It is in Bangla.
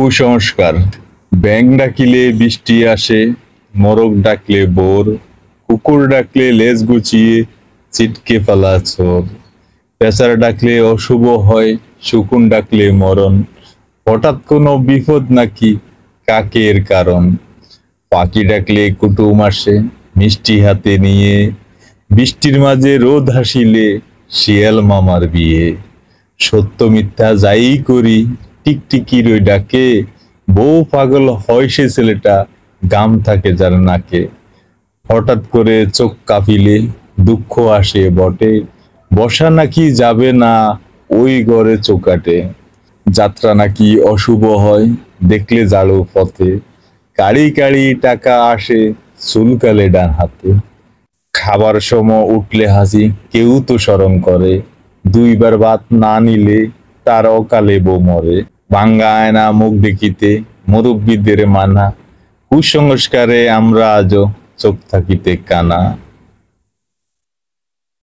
কুসংস্কার। ব্যাঙ ডাকিলে বৃষ্টি আসে, মোরগ ডাকলে বোর, কুকুর ডাকলে লেজ গুছিয়ে ছিটকে ফেলা চোর, পেঁচার ডাকলে অশুভ হয়, শকুন ডাকলে মরণ, হঠাৎ কোনো বিপদ নাকি কাকের কারণ, পাখি ডাকলে কুটুম আসে মিষ্টি হাতে নিয়ে, বৃষ্টির মাঝে রোদ হাসিলে শিয়াল মামার বিয়ে, সত্য মিথ্যা যাই করি টিকটিকির ওই ডাকে, বউ পাগল হয় সে ছেলেটা গাম থাকে যার নাকে, হঠাৎ করে চোখ কাঁপিলে দুঃখ আসে বটে, বসা নাকি যাবে না ওই ঘরে চৌকাটে, যাত্রা নাকি অশুভ হয় দেখলে জাড়ো পথে, কাড়ি কাড়ি টাকা আসে চুলকালে ডান হাতে, খাবার সময় উঠলে হাসি কেউ তো শরম করে, দুইবার ভাত না নিলে তার অকালে বউ মরে, ভাঙ্গা আয়না মুখ দেখিতে মুরব্বীদের মানা, কুসংস্কারে আমরা আজও চোখ থাকিতে কানা।